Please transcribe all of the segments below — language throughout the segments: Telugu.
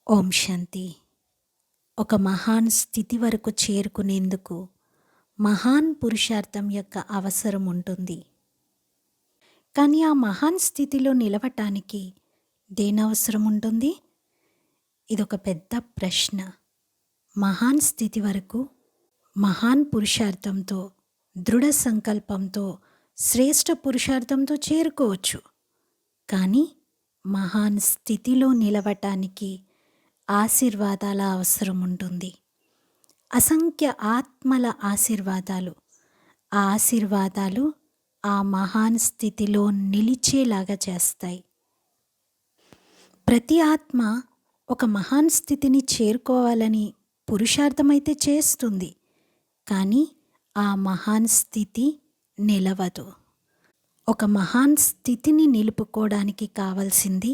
ఓం శాంతి. ఒక మహాన్ స్థితి వరకు చేరుకునేందుకు మహాన్ పురుషార్థం యొక్క అవసరం ఉంటుంది. కానీ ఆ మహాన్ స్థితిలో నిలవటానికి దేనవసరం ఉంటుంది? ఇదొక పెద్ద ప్రశ్న. మహాన్ స్థితి వరకు మహాన్ పురుషార్థంతో, దృఢ సంకల్పంతో, శ్రేష్ఠ పురుషార్థంతో చేరుకోవచ్చు. కానీ మహాన్ స్థితిలో నిలవటానికి ఆశీర్వాదాల అవసరం ఉంటుంది. అసంఖ్య ఆత్మల ఆశీర్వాదాలు. ఆ ఆశీర్వాదాలు ఆ మహాన్ స్థితిలో నిలిచేలాగా చేస్తాయి. ప్రతి ఆత్మ ఒక మహాన్ స్థితిని చేరుకోవాలని పురుషార్థమైతే చేస్తుంది, కానీ ఆ మహాన్ స్థితి నిలవదు. ఒక మహాన్ స్థితిని నిలుపుకోవడానికి కావలసింది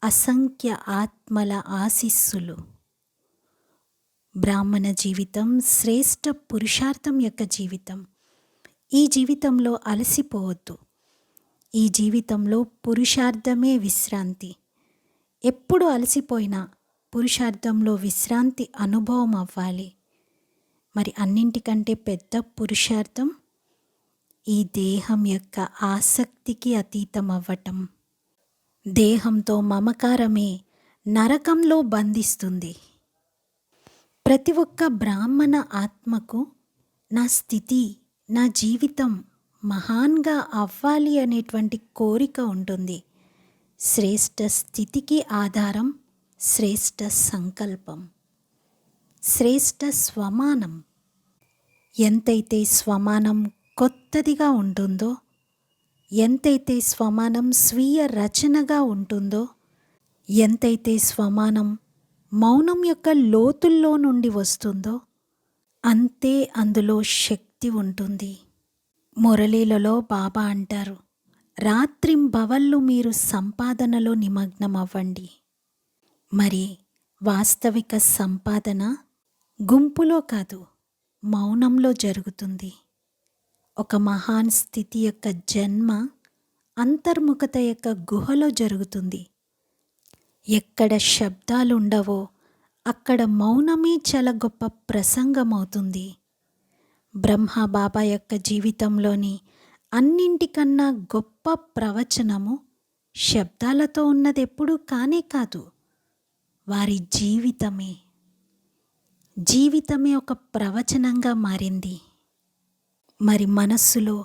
అసంఖ్య ఆత్మల ఆశీస్సులు. బ్రాహ్మణ జీవితం శ్రేష్ఠ పురుషార్థం యొక్క జీవితం. ఈ జీవితంలో అలసిపోవద్దు. ఈ జీవితంలో పురుషార్థమే విశ్రాంతి. ఎప్పుడు అలసిపోయినా పురుషార్థంలో విశ్రాంతి అనుభవం అవ్వాలి. మరి అన్నింటికంటే పెద్ద పురుషార్థం ఈ దేహం యొక్క ఆసక్తికి అతీతం అవ్వటం. దేహంతో మమకారమే నరకంలో బంధిస్తుంది. ప్రతి ఒక్క బ్రాహ్మణ ఆత్మకు నా స్థితి, నా జీవితం మహాన్గా అవ్వాలి అనేటువంటి కోరిక ఉంటుంది. శ్రేష్ఠ స్థితికి ఆధారం శ్రేష్ఠ సంకల్పం, శ్రేష్ఠ స్వమానం. ఎంతైతే స్వమానం కొత్తదిగా ఉంటుందో, ఎంతైతే స్వమానం స్వీయ రచనగా ఉంటుందో, ఎంతైతే స్వమానం మౌనం యొక్క లోతుల్లో నుండి వస్తుందో, అంతే అందులో శక్తి ఉంటుంది. మురళీలలో బాబా అంటారు, రాత్రింబవళ్ళు మీరు సంపాదనలో నిమగ్నం అవ్వండి. మరి వాస్తవిక సంపాదన గుంపులో కాదు, మౌనంలో జరుగుతుంది. ఒక మహాన్ స్థితి యొక్క జన్మ అంతర్ముఖత యొక్క గుహలో జరుగుతుంది. ఎక్కడ శబ్దాలు ఉండవో అక్కడ మౌనమే చాలా గొప్ప ప్రసంగమవుతుంది. బ్రహ్మ బాబా యొక్క జీవితంలోని అన్నింటికన్నా గొప్ప ప్రవచనము శబ్దాలతో ఉన్నది ఎప్పుడూ కానే కాదు, వారి జీవితమే. జీవితమే ఒక ప్రవచనంగా మారింది. మరి మనస్సులో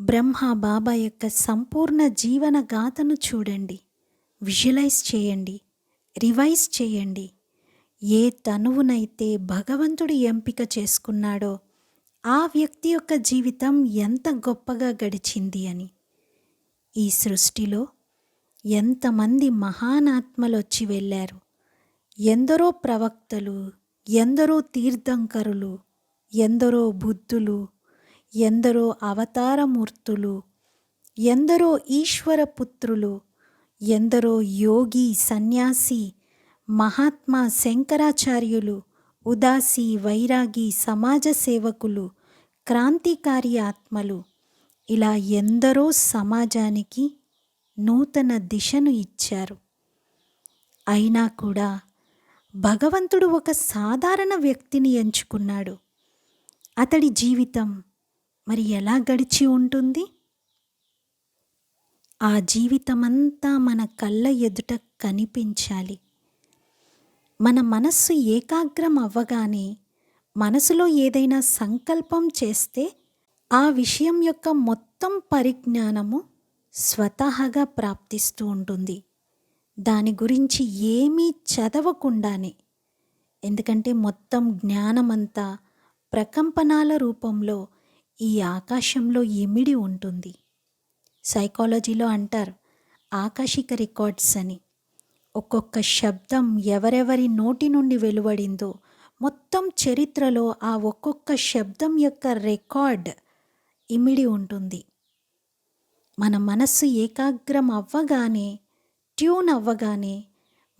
బ్రహ్మ బాబా యొక్క సంపూర్ణ జీవన గాథను చూడండి, విజువలైజ్ చేయండి, రివైజ్ చేయండి. ఏ తనువునైతే భగవంతుడు ఎంపిక చేసుకున్నాడో ఆ వ్యక్తి యొక్క జీవితం ఎంత గొప్పగా గడిచింది అని. ఈ సృష్టిలో ఎంతమంది మహానాత్మలు వచ్చి వెళ్ళారు. ఎందరో ప్రవక్తలు, ఎందరో తీర్థంకరులు, ఎందరో బుద్ధులు, ఎందరో అవతారమూర్తులు, ఎందరో ఈశ్వర పుత్రులు, ఎందరో యోగి, సన్యాసి, మహాత్మా, శంకరాచార్యులు, ఉదాసి, వైరాగి, సమాజ సేవకులు, క్రాంతికారి ఆత్మలు, ఇలా ఎందరో సమాజానికి నూతన దిశను ఇచ్చారు. అయినా కూడా భగవంతుడు ఒక సాధారణ వ్యక్తిని ఎంచుకున్నాడు. అతడి జీవితం మరి ఎలా గడిచి ఉంటుంది? ఆ జీవితమంతా మన కళ్ళ ఎదుట కనిపించాలి. మన మనస్సు ఏకాగ్రం అవ్వగానే, మనసులో ఏదైనా సంకల్పం చేస్తే ఆ విషయం యొక్క మొత్తం పరిజ్ఞానము స్వతహాగా ప్రాప్తిస్తూ ఉంటుంది. దాని గురించి ఏమీ చదవకుండానే. ఎందుకంటే మొత్తం జ్ఞానమంతా ప్రకంపనాల రూపంలో ఈ ఆకాశంలో ఇమిడి ఉంటుంది. సైకాలజీలో అంటారు ఆకాశిక రికార్డ్స్ అని. ఒక్కొక్క శబ్దం ఎవరెవరి నోటి నుండి వెలువడిందో మొత్తం చరిత్రలో ఆ ఒక్కొక్క శబ్దం యొక్క రికార్డ్ ఇమిడి ఉంటుంది. మన మనస్సు ఏకాగ్రం అవ్వగానే, ట్యూన్ అవ్వగానే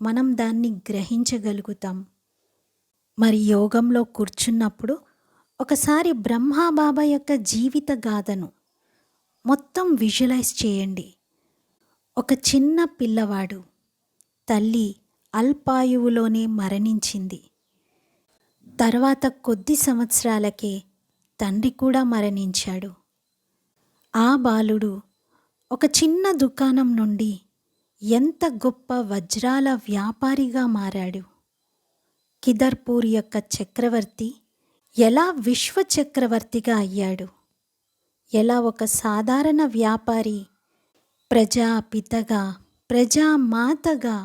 మనం దాన్ని గ్రహించగలుగుతాం. మరి యోగంలో కూర్చున్నప్పుడు ఒకసారి బ్రహ్మ బాబా యొక్క జీవిత గాథను మొత్తం విజువలైజ్ చేయండి. ఒక చిన్న పిల్లవాడు తల్లి అల్పాయువులోనే మరణించింది. తర్వాత కొద్ది సంవత్సరాలకే తండ్రి కూడా మరణించాడు. ఆ బాలుడు ఒక చిన్న దుకాణం నుండి ఎంత గొప్ప వజ్రాల వ్యాపారిగా మారాడు. కిదర్పూర్ యొక్క చక్రవర్తి ఎలా విశ్వ చక్రవర్తిగా అయ్యాడు, ఎలా ఒక సాధారణ వ్యాపారి ప్రజాపితగా, ప్రజామాతగా,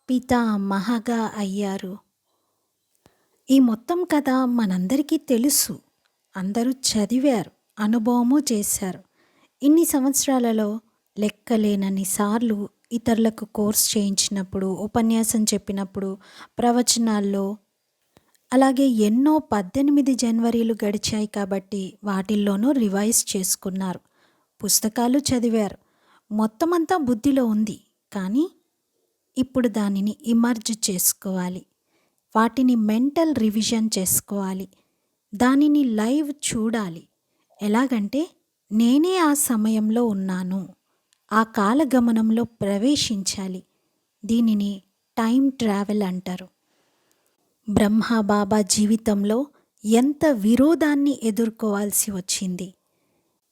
పితామహగా అయ్యారు. ఈ మొత్తం కథ మనందరికీ తెలుసు. అందరూ చదివారు, అనుభవము చేశారు. ఇన్ని సంవత్సరాలలో లెక్కలేనన్ని సార్లు ఇతరులకు కోర్స్ చేయించినప్పుడు, ఉపన్యాసం చెప్పినప్పుడు, ప్రవచనాల్లో, అలాగే ఎన్నో 18 జనవరిలు గడిచాయి కాబట్టి వాటిల్లోనూ రివైజ్ చేసుకున్నారు. పుస్తకాలు చదివారు. మొత్తమంతా బుద్ధిలో ఉంది. కానీ ఇప్పుడు దానిని ఇమర్జ్ చేసుకోవాలి. వాటిని మెంటల్ రివిజన్ చేసుకోవాలి. దానిని లైవ్ చూడాలి. ఎలాగంటే నేనే ఆ సమయంలో ఉన్నాను, ఆ కాలగమనంలో ప్రవేశించాలి. దీనిని టైం ట్రావెల్ అంటారు. బ్రహ్మబాబా జీవితంలో ఎంత విరోధాన్ని ఎదుర్కోవాల్సి వచ్చింది.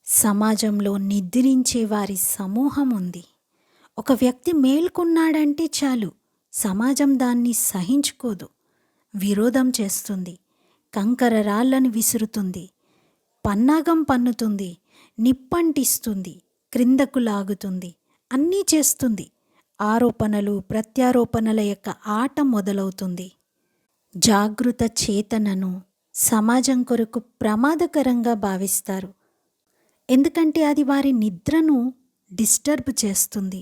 సమాజంలో నిద్రించే వారి సమూహం ఉంది. ఒక వ్యక్తి మేల్కొన్నాడంటే చాలు, సమాజం దాన్ని సహించుకోదు, విరోధం చేస్తుంది, కంకర రాళ్ళని విసురుతుంది, పన్నాగం పన్నుతుంది, నిప్పంటిస్తుంది, క్రిందకు లాగుతుంది, అన్నీ చేస్తుంది. ఆరోపణలు ప్రత్యారోపణల యొక్క ఆట మొదలవుతుంది. జాగృత చేతనను సమాజం కొరకు ప్రమాదకరంగా భావిస్తారు. ఎందుకంటే అది వారి నిద్రను డిస్టర్బ్ చేస్తుంది.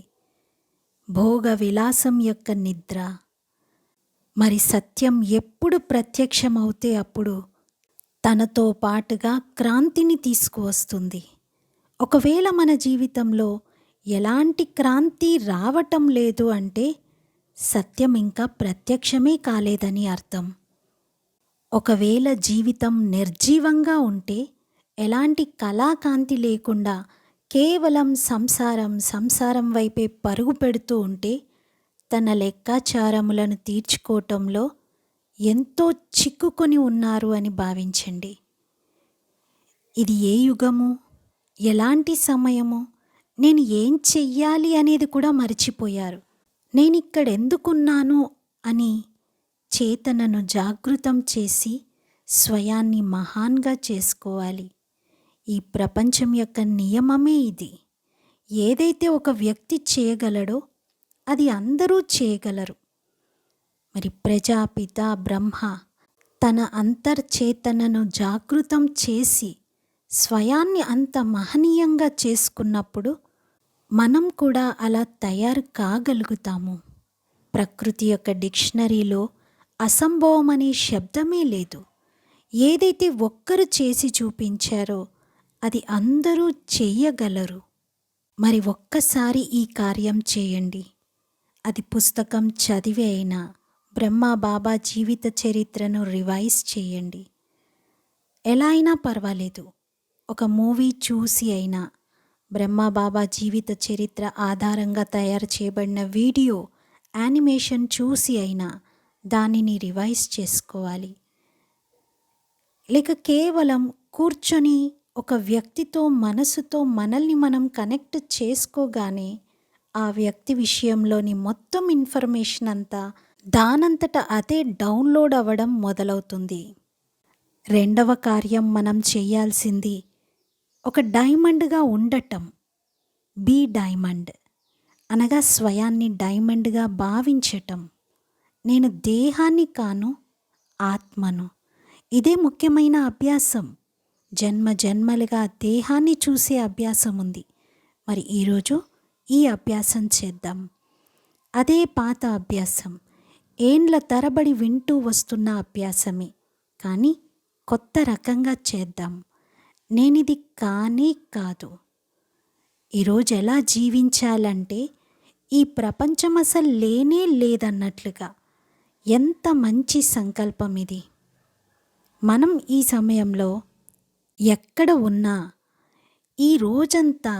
భోగ విలాసం యొక్క నిద్ర. మరి సత్యం ఎప్పుడు ప్రత్యక్షమవుతే అప్పుడు తనతో పాటుగా క్రాంతిని తీసుకువస్తుంది. ఒకవేళ మన జీవితంలో ఎలాంటి క్రాంతి రావటం లేదు అంటే సత్యం ఇంకా ప్రత్యక్షమే కాలేదని అర్థం. ఒకవేళ జీవితం నిర్జీవంగా ఉంటే, ఎలాంటి కళాకాంతి లేకుండా కేవలం సంసారం వైపే పరుగు పెడుతూ ఉంటే, తన లెక్కాచారములను తీర్చుకోవటంలో ఎంతో చిక్కుకొని ఉన్నారు అని భావించండి. ఇది ఏ యుగము, ఎలాంటి సమయము, నేను ఏం చెయ్యాలి అనేది కూడా మర్చిపోయారు. నేనిక్కడెందుకున్నాను అని చేతనను జాగృతం చేసి స్వయాన్ని మహాన్గా చేసుకోవాలి. ఈ ప్రపంచం యొక్క నియమమే ఇది. ఏదైతే ఒక వ్యక్తి చేయగలడో అది అందరూ చేయగలరు. మరి ప్రజాపిత బ్రహ్మ తన అంతర్చేతనను జాగృతం చేసి స్వయాన్ని అంత మహనీయంగా చేసుకున్నప్పుడు మనం కూడా అలా తయారు కాగలుగుతాము. ప్రకృతి యొక్క డిక్షనరీలో అసంభవం అనే శబ్దమే లేదు. ఏదైతే ఒక్కరు చేసి చూపించారో అది అందరూ చెయ్యగలరు. మరి ఒక్కసారి ఈ కార్యం చేయండి. అది పుస్తకం చదివి అయినా, బ్రహ్మబాబా జీవిత చరిత్రను రివైజ్ చేయండి. ఎలా అయినా పర్వాలేదు. ఒక మూవీ చూసి అయినా, బ్రహ్మబాబా జీవిత చరిత్ర ఆధారంగా తయారు చేయబడిన వీడియో యానిమేషన్ చూసి అయినా దానిని రివైజ్ చేసుకోవాలి. లేక కేవలం కూర్చొని ఒక వ్యక్తితో మనసుతో మనల్ని మనం కనెక్ట్ చేసుకోగానే ఆ వ్యక్తి విషయంలోని మొత్తం ఇన్ఫర్మేషన్ అంతా దానంతట అదే డౌన్లోడ్ అవ్వడం మొదలవుతుంది. రెండవ కార్యం మనం చేయాల్సింది ఒక డైమండ్గా ఉండటం. బీ డైమండ్ అనగా స్వయాన్ని డైమండ్గా భావించటం. నేను దేహాన్ని కాను, ఆత్మను. ఇదే ముఖ్యమైన అభ్యాసం. జన్మ జన్మలుగా దేహాన్ని చూసే అభ్యాసం ఉంది. మరి ఈరోజు ఈ అభ్యాసం చేద్దాం. అదే పాత అభ్యాసం, ఏండ్ల తరబడి వింటూ వస్తున్న అభ్యాసమే, కానీ కొత్త రకంగా చేద్దాం. నేనిది కానే కాదు. ఈరోజు ఎలా జీవించాలంటే ఈ ప్రపంచం అసలు లేనే లేదన్నట్లుగా. ఎంత మంచి సంకల్పం ఇది. మనం ఈ సమయంలో ఎక్కడ ఉన్నా ఈ రోజంతా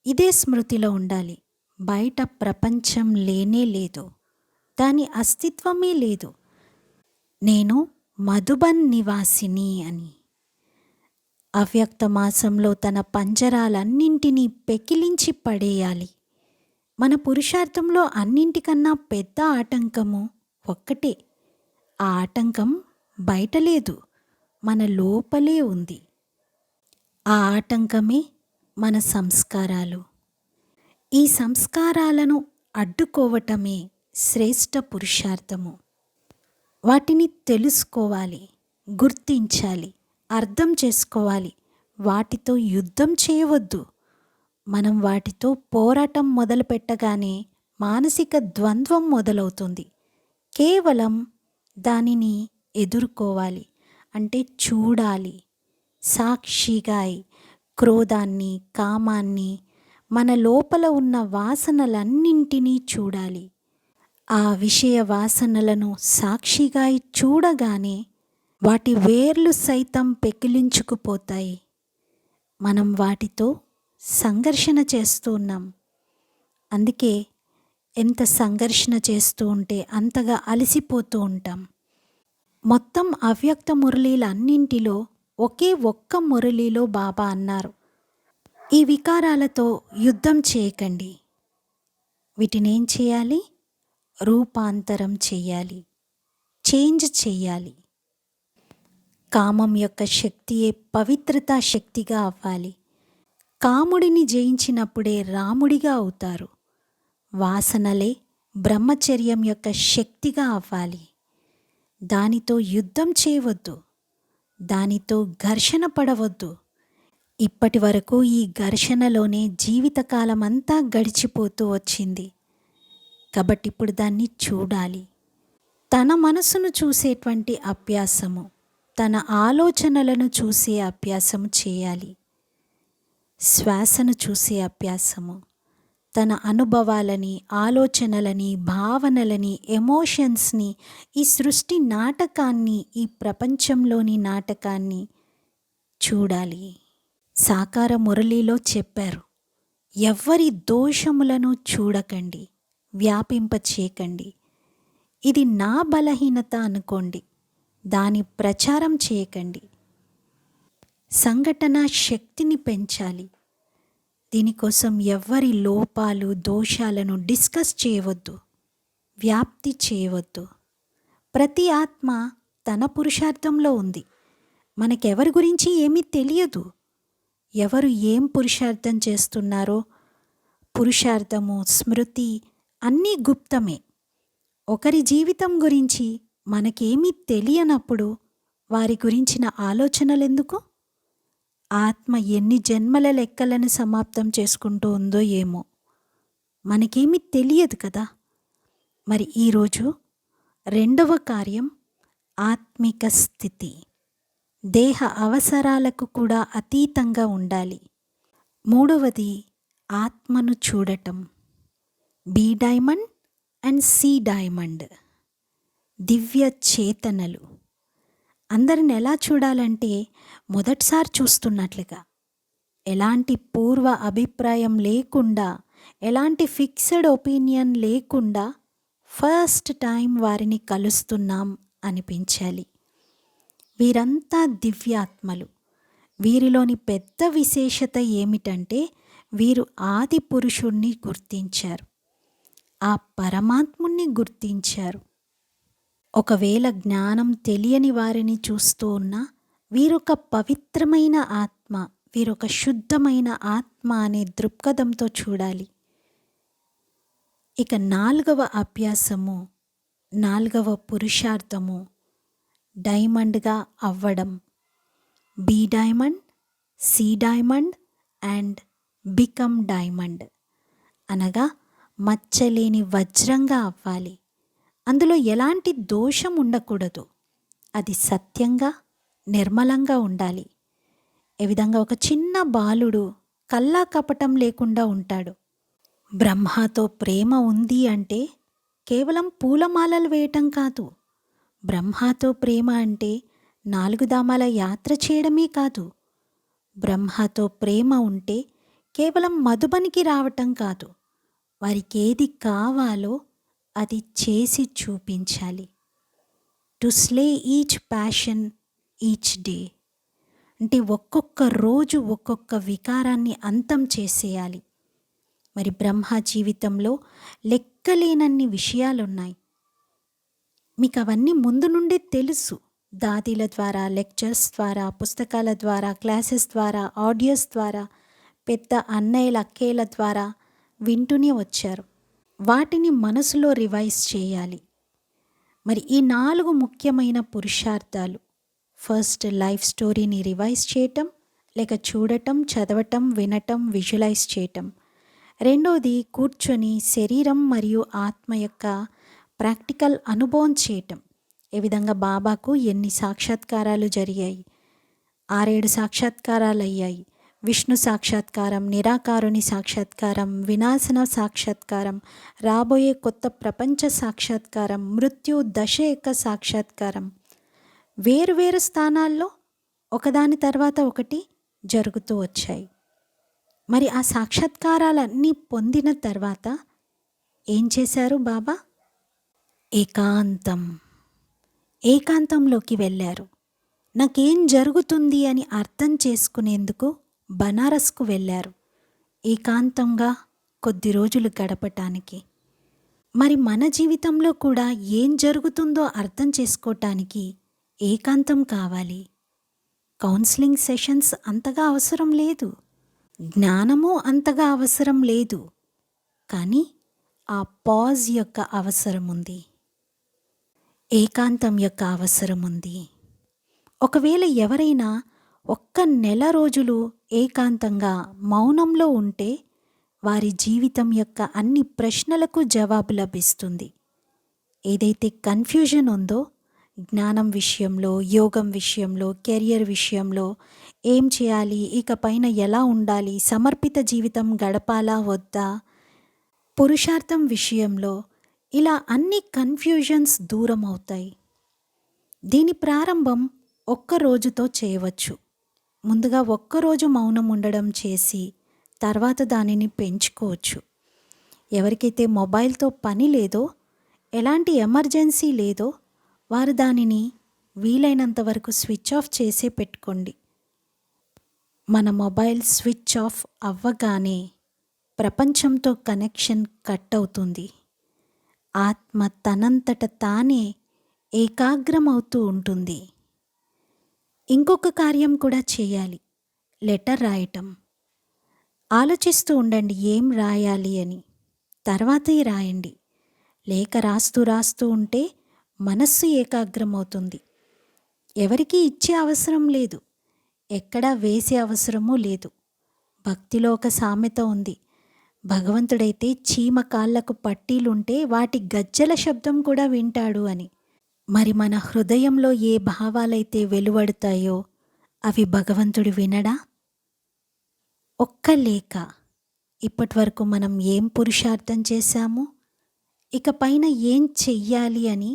ఇదే స్మృతిలో ఉండాలి. బయట ప్రపంచం లేనే లేదు. దాని అస్తిత్వమే లేదు. నేను మధుబన్ నివాసిని అని. అవ్యక్త మాసంలో తన పంజరాలన్నింటినీ పెకిలించి పడేయాలి. మన పురుషార్థంలో అన్నింటికన్నా పెద్ద ఆటంకము ఒక్కటే. ఆ ఆటంకం బయట లేదు, మన లోపలే ఉంది. ఆ ఆటంకమే మన సంస్కారాలు. ఈ సంస్కారాలను అడ్డుకోవటమే శ్రేష్ఠ పురుషార్థము. వాటిని తెలుసుకోవాలి, గుర్తించాలి, అర్థం చేసుకోవాలి. వాటితో యుద్ధం చేయవద్దు. మనం వాటితో పోరాటం మొదలుపెట్టగానే మానసిక ద్వంద్వం మొదలవుతుంది. కేవలం దానిని ఎదుర్కోవాలి, అంటే చూడాలి. సాక్షిగా క్రోధాన్ని, కామాన్ని, మన లోపల ఉన్న వాసనలన్నింటినీ చూడాలి. ఆ విషయ వాసనలను సాక్షిగా చూడగానే వాటి వేర్లు సైతం పెకిలించుకుపోతాయి. మనం వాటితో సంఘర్షణ చేస్తూ ఉన్నాం. అందుకే ఎంత సంఘర్షణ చేస్తూ ఉంటే అంతగా అలసిపోతూ ఉంటాం. మొత్తం అవ్యక్త మురళీలన్నింటిలో ఒకే ఒక్క మురళిలో బాబా అన్నారు, ఈ వికారాలతో యుద్ధం చేయకండి. వీటినేం చేయాలి? రూపాంతరం చెయ్యాలి, చేంజ్ చెయ్యాలి. కామం యొక్క శక్తియే పవిత్రతా శక్తిగా అవ్వాలి. కాముడిని జయించినప్పుడే రాముడిగా అవుతారు. వాసనలే బ్రహ్మచర్యం యొక్క శక్తిగా అవ్వాలి. దానితో యుద్ధం చేయవద్దు, దానితో ఘర్షణ పడవద్దు. ఇప్పటి వరకు ఈ ఘర్షణలోనే జీవితకాలమంతా గడిచిపోతూ వచ్చింది. కాబట్టి ఇప్పుడు దాన్ని చూడాలి. తన మనసును చూసేటువంటి అభ్యాసము, తన ఆలోచనలను చూసే అభ్యాసము చేయాలి. శ్వాసను చూసే అభ్యాసము, తన అనుభవాలని, ఆలోచనలని, భావనలని, ఎమోషన్స్ని, ఈ సృష్టి నాటకాన్ని, ఈ ప్రపంచంలోని నాటకాన్ని చూడాలి. సాకార మురళిలో చెప్పారు, ఎవ్వరి దోషములను చూడకండి, వ్యాపింప చేయకండి. ఇది నా బలహీనత అనుకోండి, దాని ప్రచారం చేయకండి. సంఘటన శక్తిని పెంచాలి. దీనికోసం ఎవ్వరి లోపాలు, దోషాలను డిస్కస్ చేయవద్దు, వ్యాప్తి చేయవద్దు. ప్రతి ఆత్మ తన పురుషార్థంలో ఉంది. మనకెవరి గురించి ఏమీ తెలియదు. ఎవరు ఏం పురుషార్థం చేస్తున్నారో, పురుషార్థము, స్మృతి అన్నీ గుప్తమే. ఒకరి జీవితం గురించి మనకేమీ తెలియనప్పుడు వారి గురించిన ఆలోచనలెందుకు? ఆత్మ ఎన్ని జన్మల లెక్కలను సమాప్తం చేసుకుంటూ ఉందో ఏమో, మనకేమీ తెలియదు కదా. మరి ఈరోజు రెండవ కార్యం ఆత్మిక స్థితి. దేహ అవసరాలకు కూడా అతీతంగా ఉండాలి. మూడవది ఆత్మను చూడటం. B diamond and C diamond, దివ్య చేతనలు. అందరిని ఎలా చూడాలంటే మొదటిసారి చూస్తున్నట్లుగా, ఎలాంటి పూర్వ అభిప్రాయం లేకుండా, ఎలాంటి ఫిక్స్డ్ ఒపీనియన్ లేకుండా ఫస్ట్ టైం వారిని కలుస్తున్నాం అనిపించాలి. వీరంతా దివ్యాత్మలు. వీరిలోని పెద్ద విశేషత ఏమిటంటే వీరు ఆది పురుషుణ్ణి గుర్తించారు, ఆ పరమాత్ముణ్ణి గుర్తించారు. ఒకవేళ జ్ఞానం తెలియని వారిని చూస్తూ ఉన్నా వీరొక పవిత్రమైన ఆత్మ, వీరొక శుద్ధమైన ఆత్మ అనే దృక్పథంతో చూడాలి. ఇక నాలుగవ అభ్యాసము, నాలుగవ పురుషార్థము డైమండ్గా అవ్వడం. Be diamond, see diamond and become diamond, అనగా మచ్చలేని వజ్రంగా అవ్వాలి. అందులో ఎలాంటి దోషం ఉండకూడదు. అది సత్యంగా, నిర్మలంగా ఉండాలి. ఏ విధంగా ఒక చిన్న బాలుడు కల్లా కపటం లేకుండా ఉంటాడు. బ్రహ్మతో ప్రేమ ఉంది అంటే కేవలం పూలమాలలు వేయటం కాదు. బ్రహ్మతో ప్రేమ అంటే 4 ధామాల యాత్ర చేయడమే కాదు. బ్రహ్మతో ప్రేమ ఉంటే కేవలం మధుబనికి రావటం కాదు. వారికి ఏది కావాలో అది చేసి చూపించాలి. To slay each passion each day, అంటే ఒక్కొక్క రోజు ఒక్కొక్క వికారాన్ని అంతం చేసేయాలి. మరి బ్రహ్మ జీవితంలో లెక్కలేనన్ని విషయాలున్నాయి. మీకు అవన్నీ ముందు నుండే తెలుసు. దాదీల ద్వారా, లెక్చర్స్ ద్వారా, పుస్తకాల ద్వారా, క్లాసెస్ ద్వారా, ఆడియోస్ ద్వారా, పెద్ద అన్నయ్యల అక్కయ్యల ద్వారా వింటూనే వచ్చారు. వాటిని మనసులో రివైజ్ చేయాలి. మరి ఈ 4 ముఖ్యమైన పురుషార్థాలు: ఫస్ట్ లైఫ్ స్టోరీని రివైజ్ చేయటం, లేక చూడటం, చదవటం, వినటం, విజువలైజ్ చేయటం. రెండోది కూర్చొని శరీరం మరియు ఆత్మ యొక్క ప్రాక్టికల్ అనుభవం చేయటం. ఏ విధంగా బాబాకు ఎన్ని సాక్షాత్కారాలు జరిగాయి, 6-7 సాక్షాత్కారాలు అయ్యాయి. విష్ణు సాక్షాత్కారం, నిరాకారుని సాక్షాత్కారం, వినాశన సాక్షాత్కారం, రాబోయే కొత్త ప్రపంచ సాక్షాత్కారం, మృత్యు దశ యొక్క సాక్షాత్కారం. వేరువేరు స్థానాల్లో ఒకదాని తర్వాత ఒకటి జరుగుతూ వచ్చాయి. మరి ఆ సాక్షాత్కారాలన్నీ పొందిన తర్వాత ఏం చేశారు బాబా? ఏకాంతంలోకి వెళ్ళారు. నాకేం జరుగుతుంది అని అర్థం చేసుకునేందుకు బనారస్కు వెళ్ళారు, ఏకాంతంగా కొద్ది రోజులు గడపటానికి. మరి మన జీవితంలో కూడా ఏం జరుగుతుందో అర్థం చేసుకోవటానికి ఏకాంతం కావాలి. కౌన్సిలింగ్ సెషన్స్ అంతగా అవసరం లేదు, జ్ఞానము అంతగా అవసరం లేదు, కానీ ఆ పాజ్ యొక్క అవసరం ఉంది, ఏకాంతం యొక్క అవసరం ఉంది. ఒకవేళ ఎవరైనా ఒక్క నెల రోజులు ఏకాంతంగా మౌనంలో ఉంటే వారి జీవితం యొక్క అన్ని ప్రశ్నలకు జవాబు లభిస్తుంది. ఏదైతే కన్ఫ్యూజన్ ఉందో జ్ఞానం విషయంలో, యోగం విషయంలో, కెరియర్ విషయంలో, ఏం చేయాలి, ఇక పైన ఎలా ఉండాలి, సమర్పిత జీవితం గడపాలా వద్దా, పురుషార్థం విషయంలో, ఇలా అన్ని కన్ఫ్యూజన్స్ దూరం అవుతాయి. దీని ప్రారంభం ఒక్క రోజుతో చేయవచ్చు. ముందుగా ఒక్కరోజు మౌనం ఉండడం చేసి తర్వాత దానిని పెంచుకోవచ్చు. ఎవరికైతే మొబైల్తో పని లేదో, ఎలాంటి ఎమర్జెన్సీ లేదో, వారు దానిని వీలైనంత వరకు స్విచ్ ఆఫ్ చేసే పెట్టుకోండి. మన మొబైల్ స్విచ్ ఆఫ్ అవ్వగానే ప్రపంచంతో కనెక్షన్ కట్ అవుతుంది. ఆత్మ తనంతట తానే ఏకాగ్రమవుతూ ఉంటుంది. ఇంకొక కార్యం కూడా చేయాలి, లెటర్ రాయటం. ఆలోచిస్తూ ఉండండి ఏం రాయాలి అని, తర్వాతే రాయండి. లేఖ రాస్తూ ఉంటే మనస్సు ఏకాగ్రమవుతుంది. ఎవరికి ఇచ్చే అవసరం లేదు, ఎక్కడా వేసే అవసరమూ లేదు. భక్తిలో ఒక సామెత ఉంది, భగవంతుడైతే చీమ కాళ్ళకు పట్టీలుంటే వాటి గజ్జల శబ్దం కూడా వింటాడు అని. మరి మన హృదయంలో ఏ భావాలైతే వెలువడతాయో అవి భగవంతుడు వినడా? ఒక్క లేఖ, ఇప్పటి వరకు మనం ఏం పురుషార్థం చేశాము, ఇక పైన ఏం చెయ్యాలి అని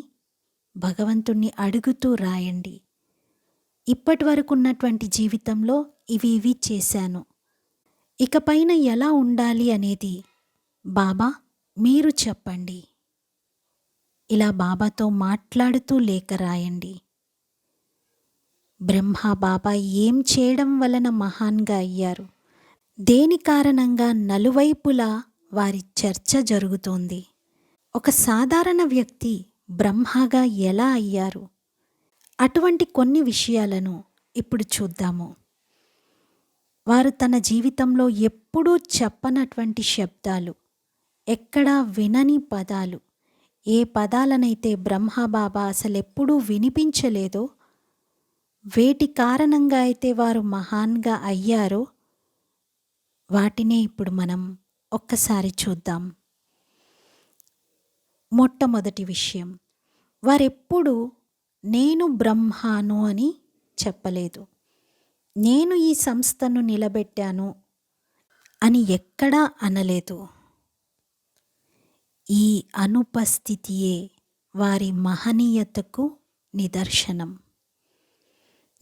భగవంతుణ్ణి అడుగుతూ రాయండి. ఇప్పటి వరకు ఉన్నటువంటి జీవితంలో ఇవి చేశాను, ఇక పైన ఎలా ఉండాలి అనేది బాబా మీరు చెప్పండి. ఇలా బాబాతో మాట్లాడుతూ లేఖ రాయండి. బ్రహ్మ బాబా ఏం చేయడం వలన మహాన్గా అయ్యారు, దేని కారణంగా నలువైపులా వారి చర్చ జరుగుతోంది. ఒక సాధారణ వ్యక్తి బ్రహ్మగా ఎలా అయ్యారు, అటువంటి కొన్ని విషయాలను ఇప్పుడు చూద్దాము. వారు తన జీవితంలో ఎప్పుడూ చెప్పనటువంటి శబ్దాలు, ఎక్కడా వినని పదాలు, ఏ పదాలనైతే బ్రహ్మబాబా అసలెప్పుడూ వినిపించలేదో, వేటి కారణంగా అయితే వారు మహాన్గా అయ్యారో వాటినే ఇప్పుడు మనం ఒక్కసారి చూద్దాం. మొట్టమొదటి విషయం, వారెప్పుడు నేను బ్రహ్మాను అని చెప్పలేదు, నేను ఈ సంస్థను నిలబెట్టాను అని ఎక్కడా అనలేదు. ఈ అనుపస్థితియే వారి మహనీయతకు నిదర్శనం.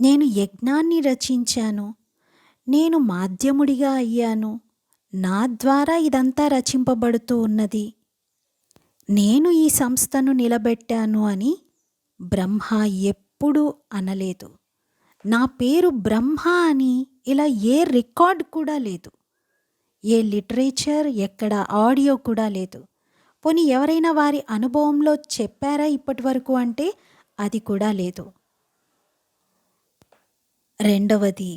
నేను యజ్ఞాన్ని రచించాను, నేను మాధ్యముడిగా అయ్యాను, నా ద్వారా ఇదంతా రచింపబడుతూ ఉన్నది, నేను ఈ సంస్థను నిలబెట్టాను అని బ్రహ్మ ఎప్పుడూ అనలేదు. నా పేరు బ్రహ్మ అని ఇలా ఏ రికార్డ్ కూడా లేదు. ఏ లిటరేచర్, ఎక్కడ ఆడియో కూడా లేదు. పోనీ ఎవరైనా వారి అనుభవంలో చెప్పారా ఇప్పటి వరకు అంటే అది కూడా లేదు. రెండవది,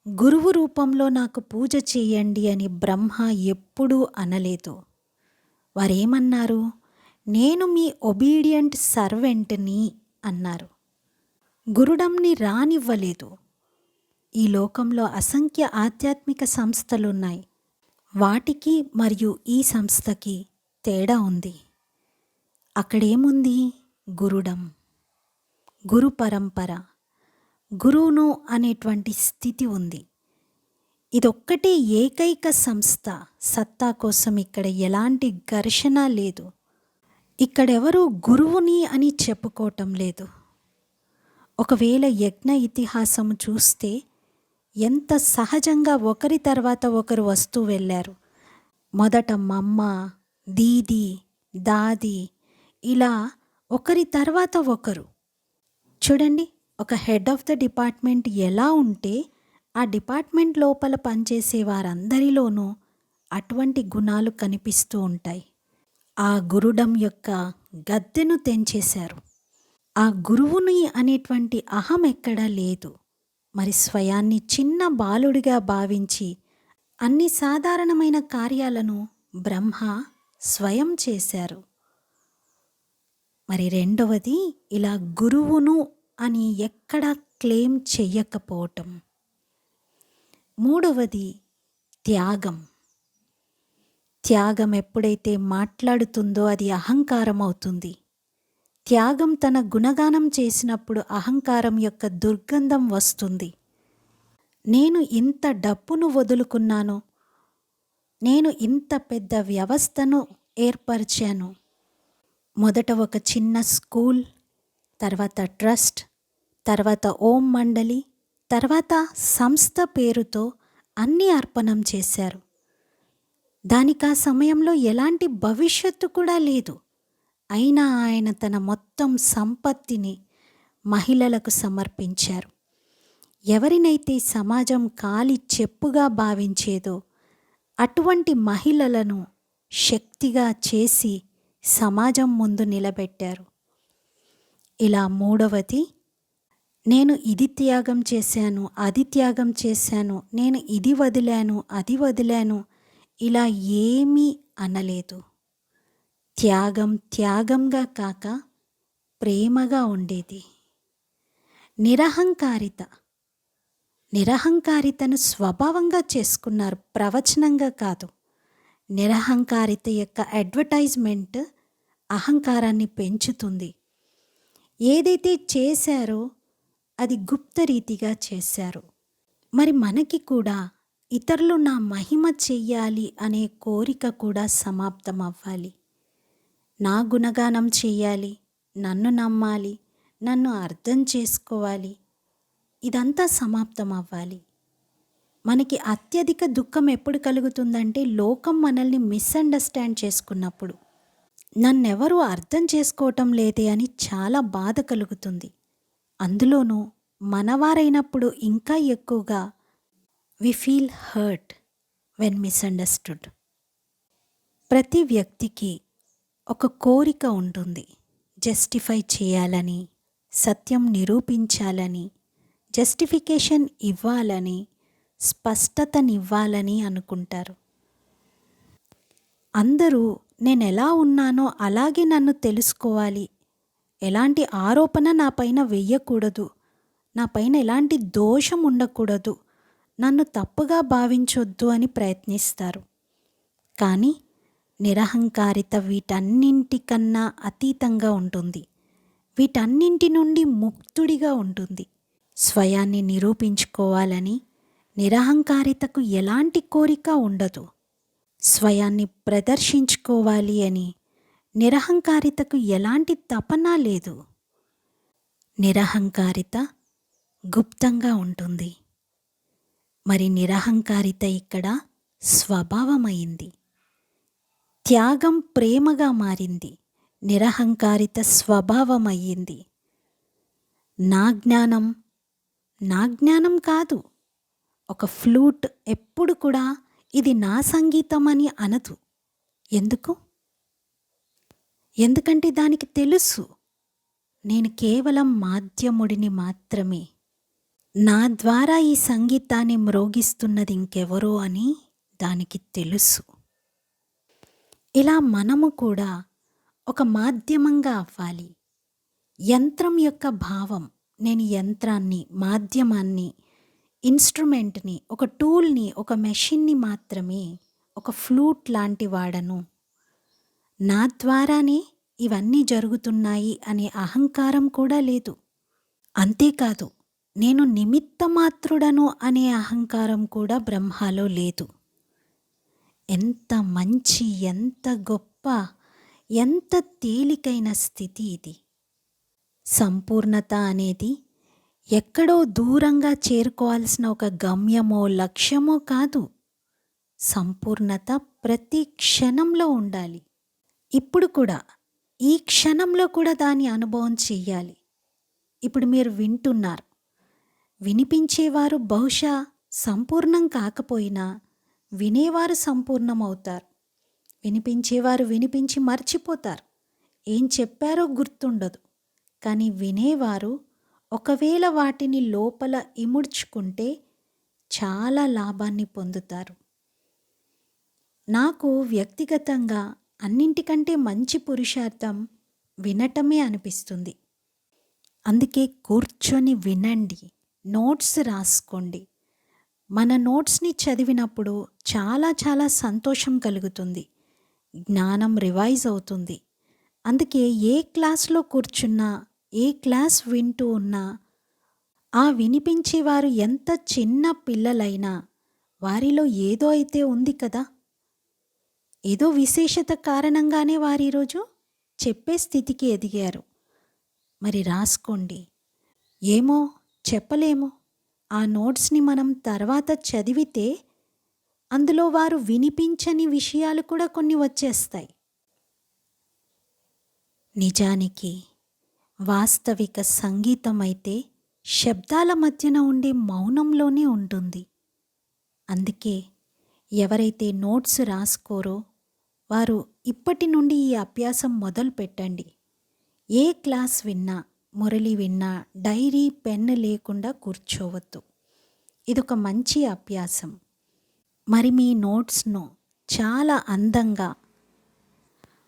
గురువు రూపంలో నాకు పూజ చేయండి అని బ్రహ్మ ఎప్పుడూ అనలేదు. వారేమన్నారు? నేను మీ ఒబీడియంట్ సర్వెంట్ని అన్నారు. గురుడంని రానివ్వలేదు. ఈ లోకంలో అసంఖ్య ఆధ్యాత్మిక సంస్థలున్నాయి. వాటికి మరియు ఈ సంస్థకి తేడా ఉంది. అక్కడేముంది? గురుడం, గురు పరంపర, గురువును అనేటువంటి స్థితి ఉంది. ఇదొక్కటే ఏకైక సంస్థ. సత్తా కోసం ఇక్కడ ఎలాంటి ఘర్షణ లేదు. ఇక్కడెవరూ గురువుని అని చెప్పుకోవటం లేదు. ఒకవేళ యజ్ఞ ఇతిహాసం చూస్తే ఎంత సహజంగా ఒకరి తర్వాత ఒకరు వస్తూ వెళ్ళారు. మొదట మమ్మ, దీది, దాది, ఇలా ఒకరి తర్వాత ఒకరు. చూడండి, ఒక హెడ్ ఆఫ్ ద డిపార్ట్మెంట్ ఎలా ఉంటే ఆ డిపార్ట్మెంట్ లోపల పనిచేసే వారందరిలోనూ అటువంటి గుణాలు కనిపిస్తూ ఉంటాయి. ఆ గురుడం యొక్క గద్దెను తెంచేశారు. ఆ గురువుని అనేటువంటి అహం ఎక్కడా లేదు. మరి స్వయాన్ని చిన్న బాలుడిగా భావించి అన్ని సాధారణమైన కార్యాలను బ్రహ్మ స్వయం చేశారు. మరి రెండవది, ఇలా గురువును అని ఎక్కడా క్లెయిమ్ చెయ్యకపోవటం. మూడవది, త్యాగం. త్యాగం ఎప్పుడైతే మాట్లాడుతుందో అది అహంకారం అవుతుంది. త్యాగం తన గుణగానం చేసినప్పుడు అహంకారం యొక్క దుర్గంధం వస్తుంది. నేను ఇంత డబ్బును వదులుకున్నాను, నేను ఇంత పెద్ద వ్యవస్థను ఏర్పరిచాను. మొదట ఒక చిన్న స్కూల్, తర్వాత ట్రస్ట్, తర్వాత ఓం మండలి, తర్వాత సంస్థ పేరుతో అన్నీ అర్పణం చేశారు. దానికి ఆ సమయంలో ఎలాంటి భవిష్యత్తు కూడా లేదు. అయినా ఆయన తన మొత్తం సంపత్తిని మహిళలకు సమర్పించారు. ఎవరినైతే సమాజం కాలి చెప్పుగా భావించేదో అటువంటి మహిళలను శక్తిగా చేసి సమాజం ముందు నిలబెట్టారు. ఇలా మూడవది, నేను ఇది త్యాగం చేశాను, అది త్యాగం చేశాను, నేను ఇది వదిలాను, అది వదిలాను, ఇలా ఏమీ అనలేదు. త్యాగం త్యాగంగా కాక ప్రేమగా ఉండేది. నిరహంకారితను స్వభావంగా చేసుకున్నారు, ప్రవచనంగా కాదు. నిరహంకారిత యొక్క అడ్వర్టైజ్మెంట్ అహంకారాన్ని పెంచుతుంది. ఏదైతే చేశారో అది గుప్తరీతిగా చేశారు. మరి మనకి కూడా ఇతరులు నా మహిమ చెయ్యాలి అనే కోరిక కూడా సమాప్తం అవ్వాలి. నా గుణగానం చెయ్యాలి, నన్ను నమ్మాలి, నన్ను అర్థం చేసుకోవాలి, ఇదంతా సమాప్తం అవ్వాలి. మనకి అత్యధిక దుఃఖం ఎప్పుడు కలుగుతుందంటే లోకం మనల్ని మిస్అండర్స్టాండ్ చేసుకున్నప్పుడు. నన్నెవరూ అర్థం చేసుకోవటం లేదే అని చాలా బాధ కలుగుతుంది. అందులోనూ మనవారైనప్పుడు ఇంకా ఎక్కువగా we feel hurt when misunderstood. ప్రతి వ్యక్తికి ఒక కోరిక ఉంటుంది. జస్టిఫై చేయాలని, సత్యం నిరూపించాలని, జస్టిఫికేషన్ ఇవ్వాలని, స్పష్టతనివ్వాలని అనుకుంటారు. అందరూ నేను ఎలా ఉన్నానో అలాగే నన్ను తెలుసుకోవాలి, ఎలాంటి ఆరోపణ నా పైన వెయ్యకూడదు, నా పైన ఎలాంటి దోషం ఉండకూడదు, నన్ను తప్పుగా భావించొద్దు అని ప్రయత్నిస్తారు. కానీ నిరహంకారిత వీటన్నింటికన్నా అతీతంగా ఉంటుంది. వీటన్నింటి నుండి ముక్తుడిగా ఉంటుంది. స్వయాన్ని నిరూపించుకోవాలని నిరహంకారితకు ఎలాంటి కోరిక ఉండదు. స్వయాన్ని ప్రదర్శించుకోవాలి అని నిరహంకారితకు ఎలాంటి తపన లేదు. నిరహంకారిత గుప్తంగా ఉంటుంది. మరి నిరహంకారిత ఇక్కడ స్వభావమైంది. త్యాగం ప్రేమగా మారింది. నిరహంకారిత స్వభావం అయ్యింది. నా జ్ఞానం నా జ్ఞానం కాదు. ఒక ఫ్లూట్ ఎప్పుడు కూడా ఇది నా సంగీతం అని అనదు. ఎందుకు? ఎందుకంటే దానికి తెలుసు నేను కేవలం మాధ్యముడిని మాత్రమే. నా ద్వారా ఈ సంగీతాన్ని మ్రోగిస్తున్నది ఇంకెవరో అని దానికి తెలుసు. ఇలా మనము కూడా ఒక మాధ్యమంగా అవ్వాలి. యంత్రం యొక్క భావం, నేను యంత్రాన్ని, మాధ్యమాన్ని, ఇన్స్ట్రుమెంట్ని, ఒక టూల్ని, ఒక మెషిన్ని మాత్రమే, ఒక ఫ్లూట్ లాంటి వాడను. నా ద్వారానే ఇవన్నీ జరుగుతున్నాయి అనే అహంకారం కూడా లేదు. అంతేకాదు, నేను నిమిత్త మాత్రుడను అనే అహంకారం కూడా బ్రహ్మలో లేదు. ఎంత మంచి, ఎంత గొప్ప, ఎంత తేలికైన స్థితి ఇది. సంపూర్ణత అనేది ఎక్కడో దూరంగా చేరుకోవాల్సిన ఒక గమ్యమో లక్ష్యమో కాదు. సంపూర్ణత ప్రతి క్షణంలో ఉండాలి. ఇప్పుడు కూడా, ఈ క్షణంలో కూడా దాని అనుభవం చెయ్యాలి. ఇప్పుడు మీరు వింటున్నారు. వినిపించేవారు బహుశా సంపూర్ణం కాకపోయినా వినేవారు సంపూర్ణమవుతారు. వినిపించేవారు వినిపించి మర్చిపోతారు. ఏం చెప్పారో గుర్తుండదు. కానీ వినేవారు ఒకవేళ వాటిని లోపల ఇముడ్చుకుంటే చాలా లాభాన్ని పొందుతారు. నాకు వ్యక్తిగతంగా అన్నింటికంటే మంచి పురుషార్థం వినటమే అనిపిస్తుంది. అందుకే కూర్చొని వినండి, నోట్స్ రాసుకోండి. మన నోట్స్ని చదివినప్పుడు చాలా చాలా సంతోషం కలుగుతుంది. జ్ఞానం రివైజ్ అవుతుంది. అందుకే ఏ క్లాస్లో కూర్చున్నా, ఏ క్లాస్ వింటూ ఉన్నా, ఆ వినిపించేవారు ఎంత చిన్న పిల్లలైనా వారిలో ఏదో అయితే ఉంది కదా, ఏదో విశేషత కారణంగానే వారు ఈరోజు చెప్పే స్థితికి ఎదిగారు. మరి రాసుకోండి. ఏమో చెప్పలేము. ఆ నోట్స్ని మనం తర్వాత చదివితే అందులో వారు వినిపించని విషయాలు కూడా కొన్ని వచ్చేస్తాయి. నిజానికి వాస్తవిక సంగీతం అయితే శబ్దాల మధ్యన ఉండే మౌనంలోనే ఉంటుంది. అందుకే ఎవరైతే నోట్స్ రాసుకోరో వారు ఇప్పటి నుండి ఈ అభ్యాసం మొదలు పెట్టండి. ఏ క్లాస్ విన్నా, మురళి విన్నా డైరీ, పెన్ను లేకుండా కూర్చోవద్దు. ఇదొక మంచి అభ్యాసం. మరి మీ నోట్స్ను చాలా అందంగా,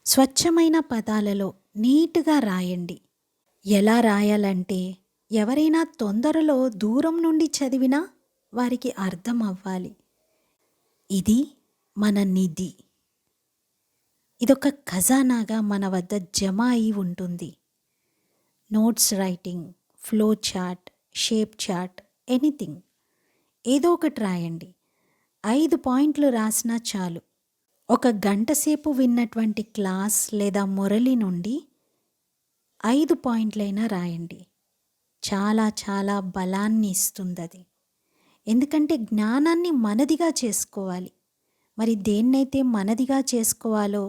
స్వచ్ఛమైన పదాలలో నీట్గా రాయండి. ఎలా రాయాలంటే ఎవరైనా తొందరలో దూరం నుండి చదివినా వారికి అర్థం అవ్వాలి. ఇది మన నిధి. ఇదొక ఖజానాగా మన వద్ద జమ అయి ఉంటుంది. Notes writing, flow chart, shape chart, anything, ఏదో ఒకటి రాయండి. 5 పాయింట్లు రాసినా చాలు. ఒక గంట సేపు విన్నటువంటి క్లాస్ లేదా మురళి నుండి 5 పాయింట్లైనా రాయండి. చాలా చాలా బలాన్ని ఇస్తుంది అది. ఎందుకంటే జ్ఞానాన్ని మనదిగా చేసుకోవాలి. మరి దేన్నైతే మనదిగా చేసుకోవాలో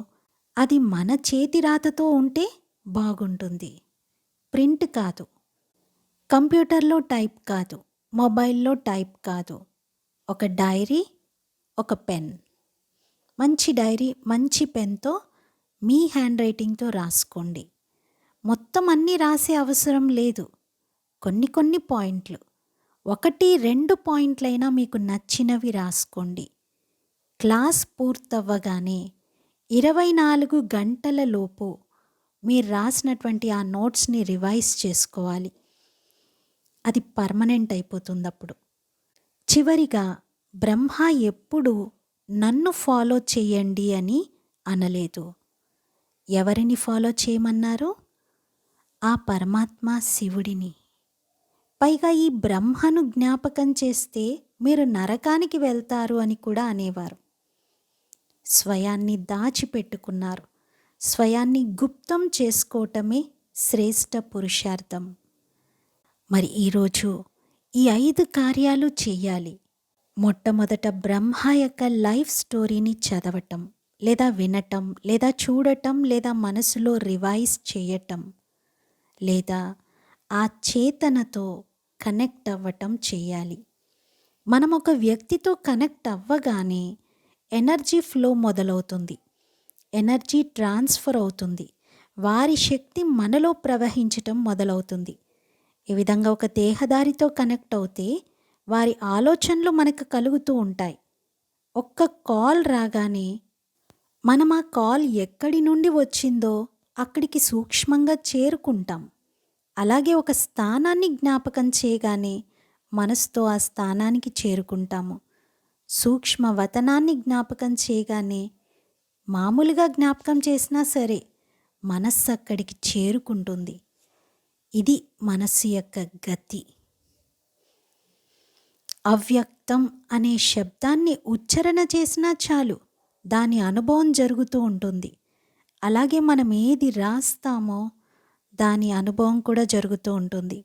అది మన చేతి రాతతో ఉంటే బాగుంటుంది. ప్రింట్ కాదు, కంప్యూటర్లో టైప్ కాదు, మొబైల్లో టైప్ కాదు. ఒక డైరీ, ఒక పెన్, మంచి డైరీ, మంచి పెన్తో మీ హ్యాండ్ రైటింగ్తో రాసుకోండి. మొత్తం అన్నీ రాసే అవసరం లేదు. కొన్ని కొన్ని పాయింట్లు, 1-2 పాయింట్లైనా మీకు నచ్చినవి రాసుకోండి. క్లాస్ పూర్తవ్వగానే 24 గంటల లోపు మీరు రాసినటువంటి ఆ నోట్స్ని రివైజ్ చేసుకోవాలి. అది పర్మనెంట్ అయిపోతుంది అప్పుడు. చివరిగా బ్రహ్మ ఎప్పుడు నన్ను ఫాలో చేయండి అని అనలేదు. ఎవరిని ఫాలో చేయమన్నారు? ఆ పరమాత్మ శివుడిని. పైగా ఈ బ్రహ్మను జ్ఞాపకం చేస్తే మీరు నరకానికి వెళ్తారు అని కూడా అనేవారు. స్వయాన్ని దాచిపెట్టుకున్నారు. స్వయాన్ని గుప్తం చేసుకోవటమే శ్రేష్ఠ పురుషార్థం. మరి ఈరోజు ఈ 5 కార్యాలు చెయ్యాలి. మొట్టమొదట బ్రహ్మ యొక్క లైఫ్ స్టోరీని చదవటం, లేదా వినటం, లేదా చూడటం, లేదా మనసులో రివైజ్ చేయటం, లేదా ఆ చేతనతో కనెక్ట్ అవ్వటం చేయాలి. మనం ఒక వ్యక్తితో కనెక్ట్ అవ్వగానే ఎనర్జీ ఫ్లో మొదలవుతుంది. ఎనర్జీ ట్రాన్స్ఫర్ అవుతుంది. వారి శక్తి మనలో ప్రవహించటం మొదలవుతుంది. ఈ విధంగా ఒక దేహదారితో కనెక్ట్ అవుతే వారి ఆలోచనలు మనకు కలుగుతూ ఉంటాయి. ఒక్క కాల్ రాగానే మనం ఆ కాల్ ఎక్కడి నుండి వచ్చిందో అక్కడికి సూక్ష్మంగా చేరుకుంటాం. అలాగే ఒక స్థానాన్ని జ్ఞాపకం చేయగానే మనసుతో ఆ స్థానానికి చేరుకుంటాము. సూక్ష్మ వతనాన్ని జ్ఞాపకం చేయగానే మామూలుగా జ్ఞాపకం చేసినా సరే మనస్సు అక్కడికి చేరుకుంటుంది. ఇది మనస్సు యొక్క గతి. అవ్యక్తం అనే శబ్దాన్ని ఉచ్చారణ చేసినా చాలు, దాని అనుభవం జరుగుతూ ఉంటుంది. అలాగే మనం ఏది రాస్తామో దాని అనుభవం కూడా జరుగుతూ ఉంటుంది.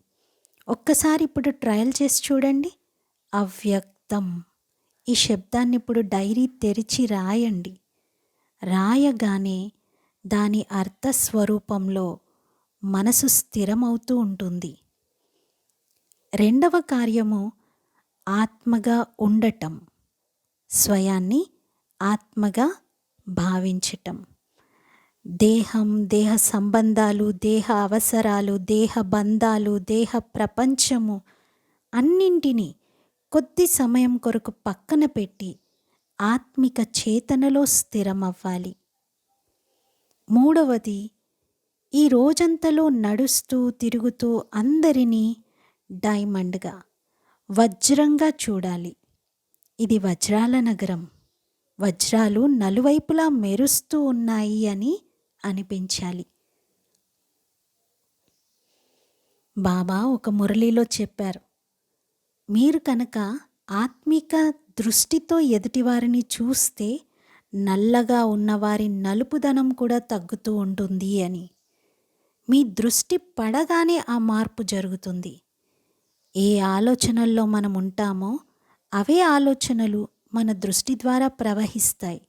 ఒక్కసారి ఇప్పుడు ట్రయల్ చేసి చూడండి. అవ్యక్తం ఈ శబ్దాన్ని ఇప్పుడు డైరీ తెరిచి రాయండి. రాయగానే దాని అర్థస్వరూపంలో మనసు స్థిరమవుతూ ఉంటుంది. రెండవ కార్యము ఆత్మగా ఉండటం, స్వయాన్ని ఆత్మగా భావించటం. దేహం, దేహ సంబంధాలు, దేహ అవసరాలు, దేహ బంధాలు, దేహ ప్రపంచము అన్నింటినీ కొద్ది సమయం కొరకు పక్కన పెట్టి ఆత్మిక చేతనలో స్థిరమవ్వాలి. మూడవది, ఈ రోజంతలో నడుస్తూ తిరుగుతూ అందరినీ డైమండ్గా, వజ్రంగా చూడాలి. ఇది వజ్రాల నగరం, వజ్రాలు నలువైపులా మెరుస్తూ ఉన్నాయి అని అనిపించాలి. బాబా ఒక మురళిలో చెప్పారు, మీరు కనుక ఆత్మిక దృష్టితో ఎదుటివారిని చూస్తే నల్లగా ఉన్నవారి నలుపుదనం కూడా తగ్గుతూ ఉంటుంది అని. మీ దృష్టి పడగానే ఆ మార్పు జరుగుతుంది. ఏ ఆలోచనల్లో మనం ఉంటామో అవే ఆలోచనలు మన దృష్టి ద్వారా ప్రవహిస్తాయి.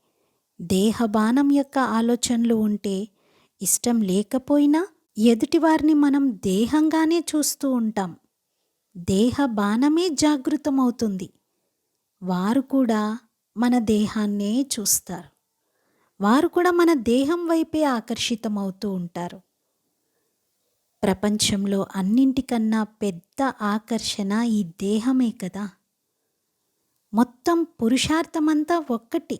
దేహబానం యొక్క ఆలోచనలు ఉంటే ఇష్టం లేకపోయినా ఎదుటివారిని మనం దేహంగానే చూస్తూ ఉంటాం. దేహ బాణమే జాగృతమవుతుంది. వారు కూడా మన దేహాన్నే చూస్తారు. వారు కూడా మన దేహం వైపే ఆకర్షితమవుతూ ఉంటారు. ప్రపంచంలో అన్నింటికన్నా పెద్ద ఆకర్షణ ఈ దేహమే కదా. మొత్తం పురుషార్థమంతా ఒక్కటి,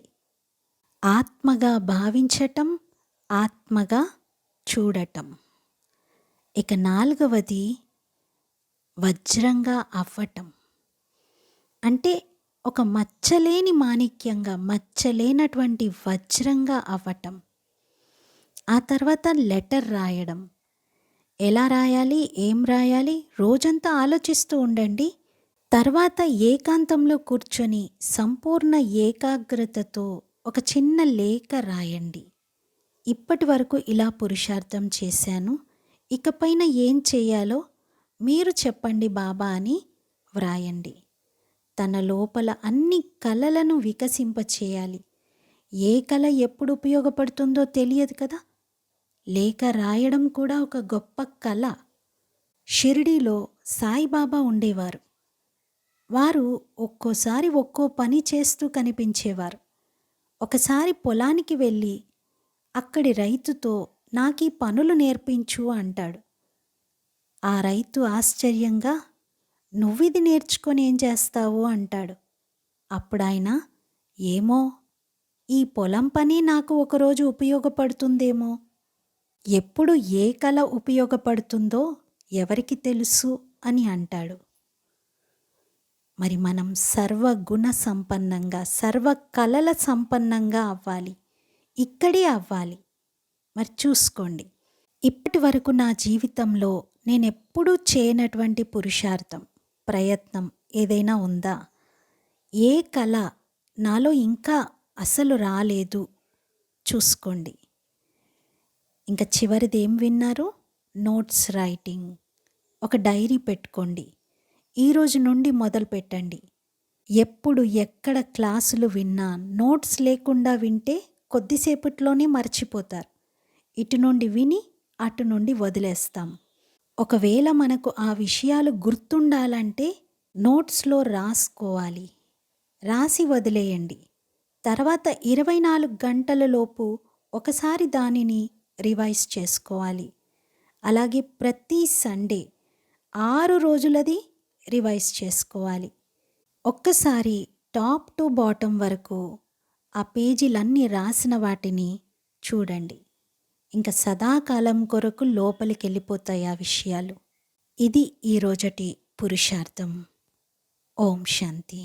ఆత్మగా భావించటం, ఆత్మగా చూడటం. ఇక నాలుగవది వజ్రంగా అవ్వటం. అంటే ఒక మచ్చలేని మాణిక్యంగా, మచ్చలేనటువంటి వజ్రంగా అవ్వటం. ఆ తర్వాత లెటర్ రాయడం. ఎలా రాయాలి, ఏం రాయాలి రోజంతా ఆలోచిస్తూ ఉండండి. తర్వాత ఏకాంతంలో కూర్చొని సంపూర్ణ ఏకాగ్రతతో ఒక చిన్న లేఖ రాయండి. ఇప్పటి వరకు ఇలా పురుషార్థం చేశాను, ఇకపైన ఏం చేయాలో మీరు చెప్పండి బాబా అని వ్రాయండి. తన లోపల అన్ని కళలను వికసింపచేయాలి. ఏ కళ ఎప్పుడు ఉపయోగపడుతుందో తెలియదు కదా. లేఖ రాయడం కూడా ఒక గొప్ప కళ. షిరిడీలో సాయిబాబా ఉండేవారు. వారు ఒక్కోసారి ఒక్కో పని చేస్తూ కనిపించేవారు. ఒకసారి పొలానికి వెళ్ళి అక్కడి రైతుతో నాకీ పనులు నేర్పించు అంటాడు. ఆ రైతు ఆశ్చర్యంగా, నువ్విది నేర్చుకొని ఏం చేస్తావు అంటాడు. అప్పుడు ఆయన, ఏమో, ఈ పొలం పని నాకు ఒకరోజు ఉపయోగపడుతుందేమో. ఎప్పుడు ఏ కళ ఉపయోగపడుతుందో ఎవరికి తెలుసు అని అంటాడు. మరి మనం సర్వగుణ సంపన్నంగా, సర్వ కళల సంపన్నంగా అవ్వాలి. ఇక్కడే అవ్వాలి. మరి చూసుకోండి, ఇప్పటి వరకు నా జీవితంలో నేనెప్పుడూ చేయనటువంటి పురుషార్థం, ప్రయత్నం ఏదైనా ఉందా? ఏ కళ నాలో ఇంకా అసలు రాలేదు చూసుకోండి. ఇంకా చివరిది ఏం విన్నారు? Notes writing. ఒక డైరీ పెట్టుకోండి. ఈరోజు నుండి మొదలు పెట్టండి. ఎప్పుడు ఎక్కడ క్లాసులు విన్నా నోట్స్ లేకుండా వింటే కొద్దిసేపట్లోనే మర్చిపోతారు. ఇటు నుండి విని అటు నుండి వదిలేస్తాం. ఒకవేళ మనకు ఆ విషయాలు గుర్తుండాలంటే నోట్స్‌లో రాసుకోవాలి. రాసి వదిలేయండి. తర్వాత 24 గంటలలోపు ఒకసారి దానిని రివైజ్ చేసుకోవాలి. అలాగే ప్రతి సండే 6 రోజులది రివైజ్ చేసుకోవాలి. ఒక్కసారి టాప్ టు బాటమ్ వరకు ఆ పేజీలన్నీ రాసిన వాటిని చూడండి. ఇంక సదాకాలం కొరకు లోపలికెళ్ళిపోతాయి ఆ విషయాలు. ఇది ఈరోజటి పురుషార్థం. ఓం శాంతి.